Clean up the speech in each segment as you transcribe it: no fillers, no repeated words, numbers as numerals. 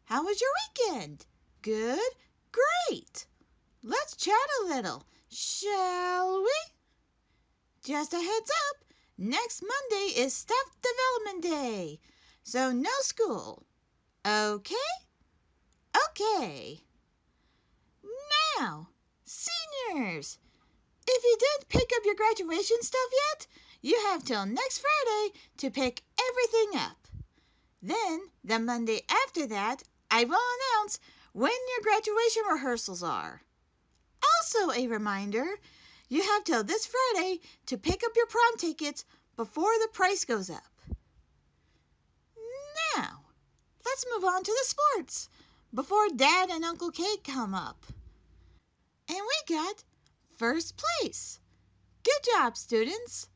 How was your weekend? Good? Great! Let's chat a little, shall we? Just a heads up, next Monday is Staff Development Day, so no school. Okay? Okay. Now, seniors, if you didn't pick up your graduation stuff yet, you have till next Friday to pick everything up. Then, the Monday after that, I will announce when your graduation rehearsals are. Also a reminder, you have till this Friday to pick up your prom tickets before the price goes up. Now, let's move on to the sports before Dad and Uncle Kate come up. And we got first place. Good job, students.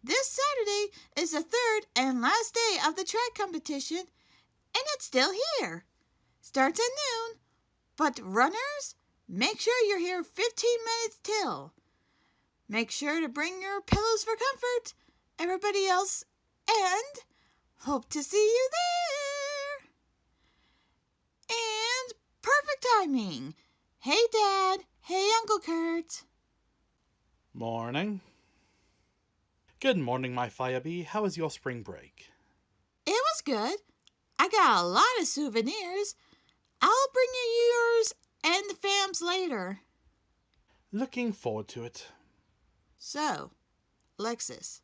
This Saturday is the third and last day of the track competition, and it's still here. Starts at noon, but runners, make sure you're here 15 minutes till. Make sure to bring your pillows for comfort, everybody else, and hope to see you there. And perfect timing. Hey, Dad. Hey, Uncle Kurt. Morning. Good morning, my Firebee. How was your spring break? It was good. I got a lot of souvenirs. I'll bring you yours and the fam's later. Looking forward to it. So, Lexis,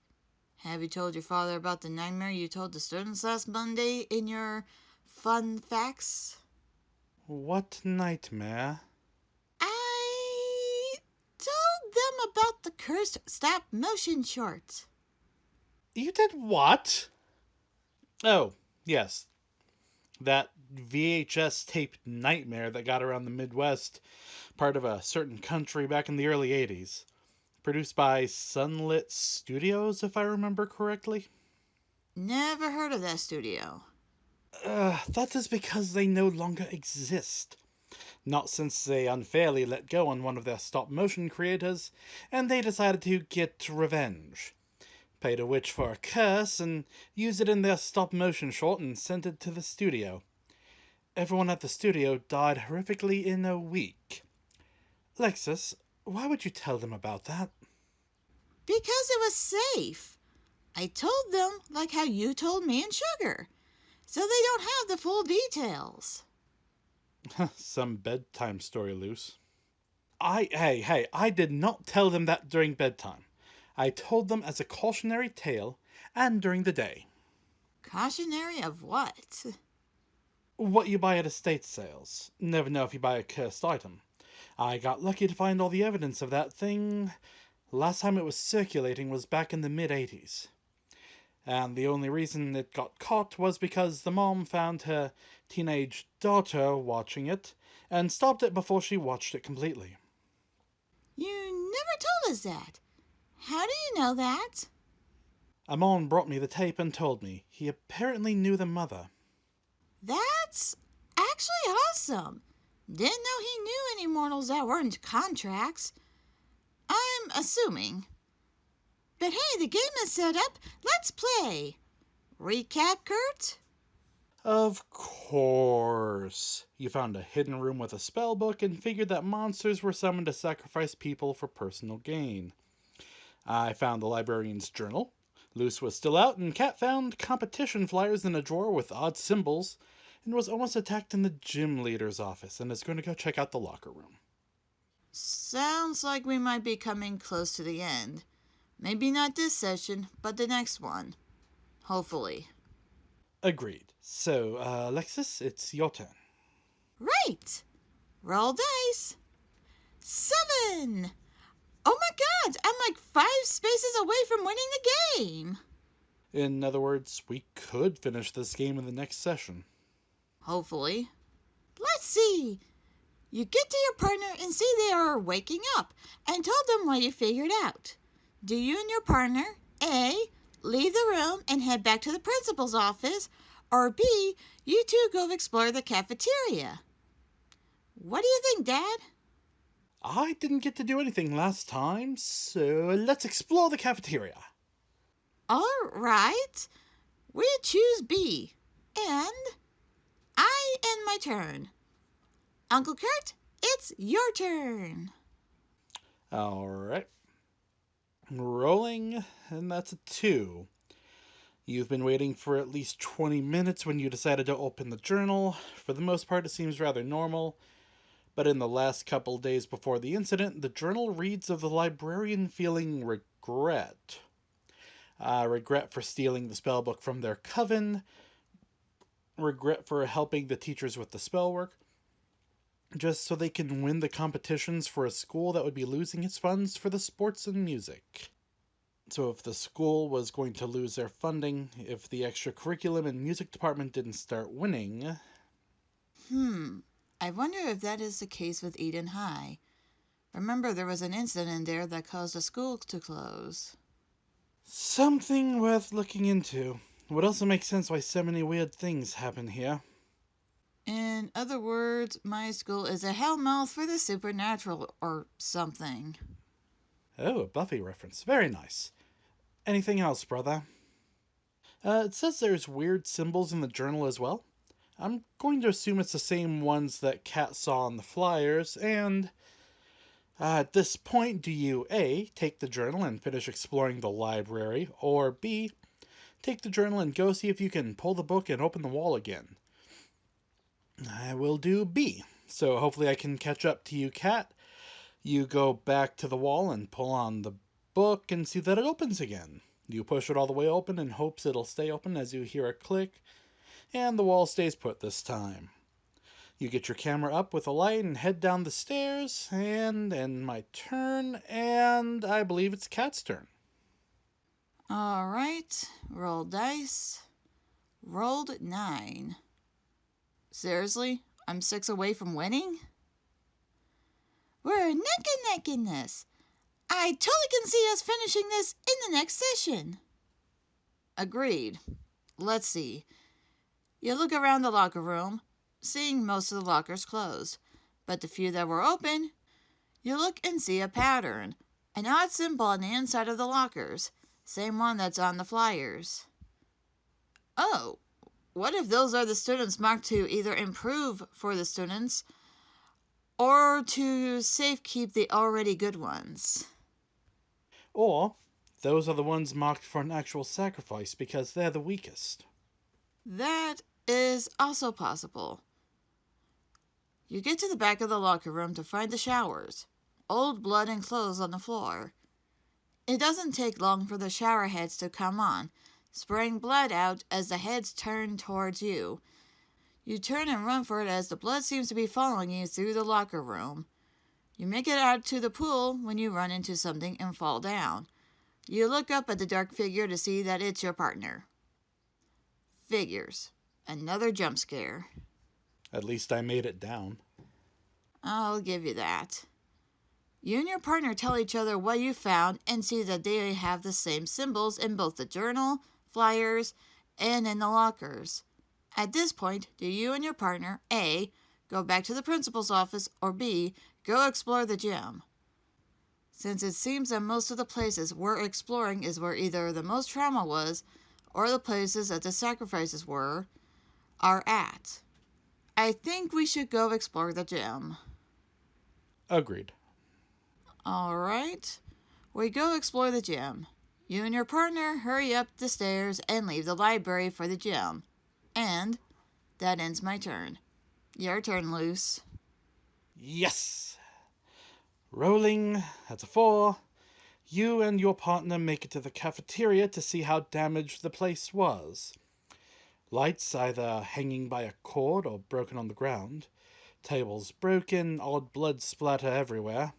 have you told your father about the nightmare you told the students last Monday in your fun facts? What nightmare? I told them about the cursed stop motion short. You did what? Oh, yes. That VHS taped nightmare that got around the Midwest, part of a certain country back in the early 80s. Produced by Sunlit Studios, if I remember correctly. Never heard of that studio. That is because they no longer exist. Not since they unfairly let go on one of their stop motion creators, and they decided to get revenge. Paid a witch for a curse and used it in their stop motion short and sent it to the studio. Everyone at the studio died horrifically in a week. Lexis, why would you tell them about that? Because it was safe. I told them like how you told me and Sugar, so they don't have the full details. Some bedtime story loose. I did not tell them that during bedtime. I told them as a cautionary tale and during the day. Cautionary of what? What you buy at estate sales. Never know if you buy a cursed item. I got lucky to find all the evidence of that thing. Last time it was circulating was back in the mid-80s. And the only reason it got caught was because the mom found her teenage daughter watching it and stopped it before she watched it completely. You never told us that. How do you know that? Amon brought me the tape and told me. He apparently knew the mother. That's actually awesome. Didn't know he knew any mortals that weren't contracts. I'm assuming. But hey, the game is set up. Let's play. Recap, Kurt? Of course. You found a hidden room with a spell book and figured that monsters were summoned to sacrifice people for personal gain. I found the librarian's journal. Luce was still out, and Kat found competition flyers in a drawer with odd symbols, and was almost attacked in the gym leader's office, and is going to go check out the locker room. Sounds like we might be coming close to the end. Maybe not this session, but the next one. Hopefully. Agreed. So, Lexis, it's your turn. Right! Roll dice. 7! Oh my god, I'm like 5 spaces away from winning the game! In other words, we could finish this game in the next session. Hopefully. Let's see. You get to your partner and see they are waking up and tell them what you figured out. Do you and your partner, A, leave the room and head back to the principal's office, or B, you two go explore the cafeteria? What do you think, Dad? I didn't get to do anything last time, so let's explore the cafeteria. All right. We choose B. And I and my turn. Uncle Kurt, it's your turn. Alright. Rolling, and that's a 2. You've been waiting for at least 20 minutes when you decided to open the journal. For the most part, it seems rather normal, but in the last couple days before the incident, the journal reads of the librarian feeling regret. Regret for stealing the spellbook from their coven, regret for helping the teachers with the spell work, just so they can win the competitions for a school that would be losing its funds for the sports and music. So if the school was going to lose their funding, if the extra curriculum and music department didn't start winning. I wonder if that is the case with Eden High. Remember, there was an incident there that caused the school to close. Something worth looking into. Would also make sense why so many weird things happen here. In other words, my school is a hellmouth for the supernatural or something. Oh, a Buffy reference. Very nice. Anything else, brother? It says there's weird symbols in the journal as well. I'm going to assume it's the same ones that Kat saw on the flyers, and at this point, do you A, take the journal and finish exploring the library, or B, take the journal and go see if you can pull the book and open the wall again? I will do B. So hopefully I can catch up to you, Kat. You go back to the wall and pull on the book and see that it opens again. You push it all the way open in hopes it'll stay open as you hear a click, and the wall stays put this time. You get your camera up with a light and head down the stairs, and end my turn, and I believe it's Kat's turn. Alright, roll dice. Rolled 9. Seriously? I'm 6 away from winning? We're neck and neck in this. I totally can see us finishing this in the next session. Agreed. Let's see. You look around the locker room, seeing most of the lockers closed, but the few that were open, you look and see a pattern, an odd symbol on the inside of the lockers, same one that's on the flyers. Oh, what if those are the students marked to either improve for the students or to safekeep the already good ones? Or, those are the ones marked for an actual sacrifice because they're the weakest. That is also possible. You get to the back of the locker room to find the showers. Old blood and clothes on the floor. It doesn't take long for the shower heads to come on, spraying blood out as the heads turn towards you. You turn and run for it as the blood seems to be following you through the locker room. You make it out to the pool when you run into something and fall down. You look up at the dark figure to see that it's your partner. Figures. Another jump scare. At least I made it down. I'll give you that. You and your partner tell each other what you found and see that they have the same symbols in both the journal, flyers, and in the lockers. At this point, do you and your partner A. go back to the principal's office or B. go explore the gym? Since it seems that most of the places we're exploring is where either the most trauma was or the places that the sacrifices are at. I think we should go explore the gym. Agreed. Alright, we go explore the gym. You and your partner hurry up the stairs and leave the library for the gym. And that ends my turn. Your turn, Luce. Yes! Rolling, that's a 4. You and your partner make it to the cafeteria to see how damaged the place was. Lights either hanging by a cord or broken on the ground. Tables broken, odd blood splatter everywhere.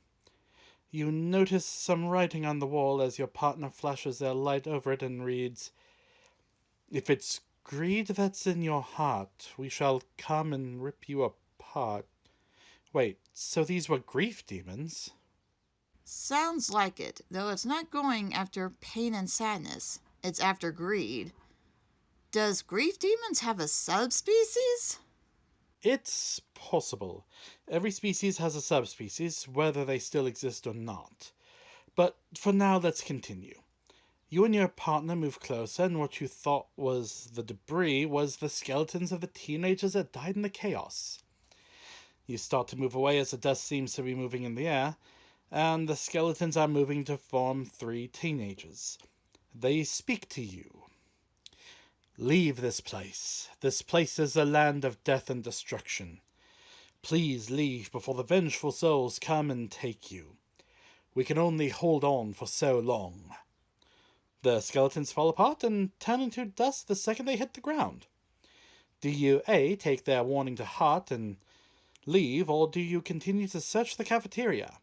You notice some writing on the wall as your partner flashes their light over it and reads, "If it's greed that's in your heart, we shall come and rip you apart." Wait, so these were grief demons? Sounds like it, though it's not going after pain and sadness. It's after greed. Does grief demons have a subspecies? It's possible. Every species has a subspecies, whether they still exist or not. But for now, let's continue. You and your partner move closer, and what you thought was the debris was the skeletons of the teenagers that died in the chaos. You start to move away as the dust seems to be moving in the air, and the skeletons are moving to form three teenagers. They speak to you. Leave this place. This place is a land of death and destruction. Please leave before the vengeful souls come and take you. We can only hold on for so long. The skeletons fall apart and turn into dust the second they hit the ground. Do you A. take their warning to heart and leave, or do you continue to search the cafeteria?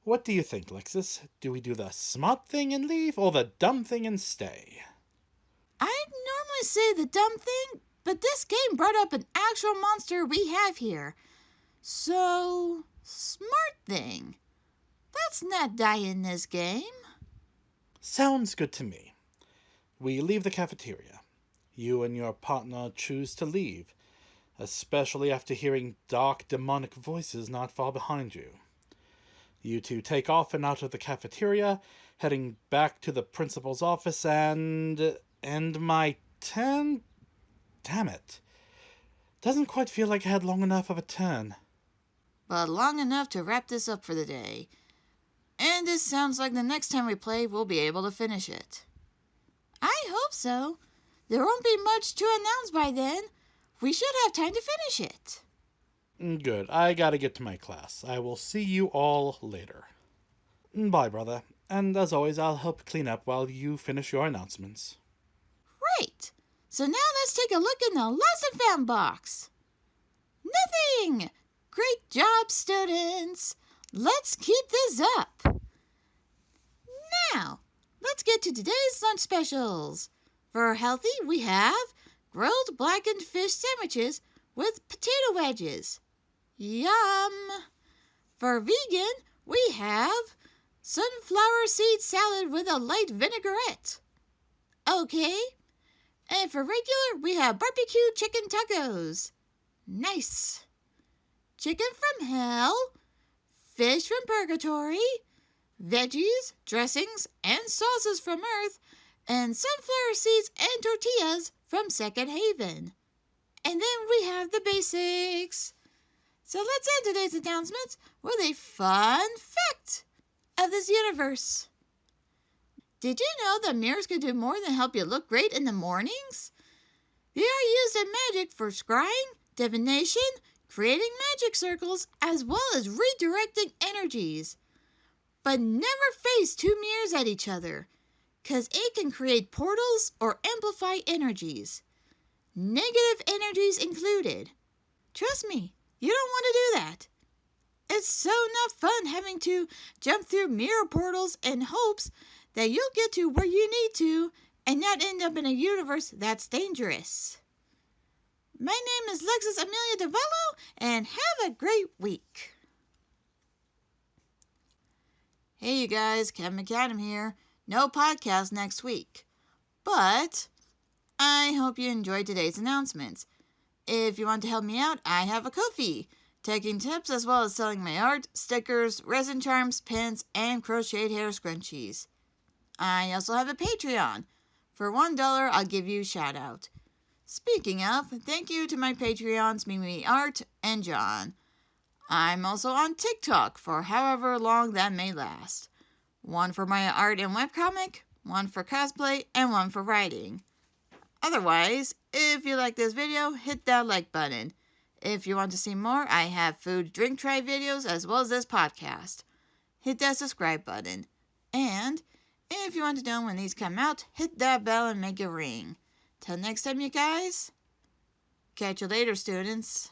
What do you think, Lexis? Do we do the smart thing and leave, or the dumb thing and stay? I'd normally say the dumb thing, but this game brought up an actual monster we have here. So, smart thing. Let's not die in this game. Sounds good to me. We leave the cafeteria. You and your partner choose to leave, especially after hearing dark, demonic voices not far behind you. You two take off and out of the cafeteria, heading back to the principal's office and my turn? Damn it. Doesn't quite feel like I had long enough of a turn. But long enough to wrap this up for the day. And it sounds like the next time we play, we'll be able to finish it. I hope so. There won't be much to announce by then. We should have time to finish it. Good. I gotta get to my class. I will see you all later. Bye, brother. And as always, I'll help clean up while you finish your announcements. Right. So now let's take a look in the lost and found box. Nothing! Great job, students. Let's keep this up. Now, let's get to today's lunch specials. For healthy, we have grilled blackened fish sandwiches with potato wedges. Yum! For vegan, we have sunflower seed salad with a light vinaigrette. Okay. And for regular, we have barbecue chicken tacos. Nice. Chicken from hell, fish from purgatory, veggies, dressings, and sauces from earth, and sunflower seeds and tortillas from Second Haven. And then we have the basics. So let's end today's announcements with a fun fact of this universe. Did you know that mirrors can do more than help you look great in the mornings? They are used in magic for scrying, divination, creating magic circles, as well as redirecting energies. But never face two mirrors at each other, because it can create portals or amplify energies. Negative energies included. Trust me, you don't want to do that. It's so not fun having to jump through mirror portals in hopes that you'll get to where you need to and not end up in a universe that's dangerous. My name is Lexis Amelia DeVello, and have a great week. Hey you guys, KattMcAdam here. No podcast next week. But I hope you enjoyed today's announcements. If you want to help me out, I have a Ko-fi, taking tips as well as selling my art, stickers, resin charms, pins, and crocheted hair scrunchies. I also have a Patreon. For $1, I'll give you a shout out. Speaking of, thank you to my Patreons, Mimi Art and John. I'm also on TikTok for however long that may last. One for my art and webcomic, one for cosplay, and one for writing. Otherwise, if you like this video, hit that like button. If you want to see more, I have food drink try videos as well as this podcast. Hit that subscribe button. And if you want to know when these come out, hit that bell and make it ring. Till next time, you guys. Catch you later, students.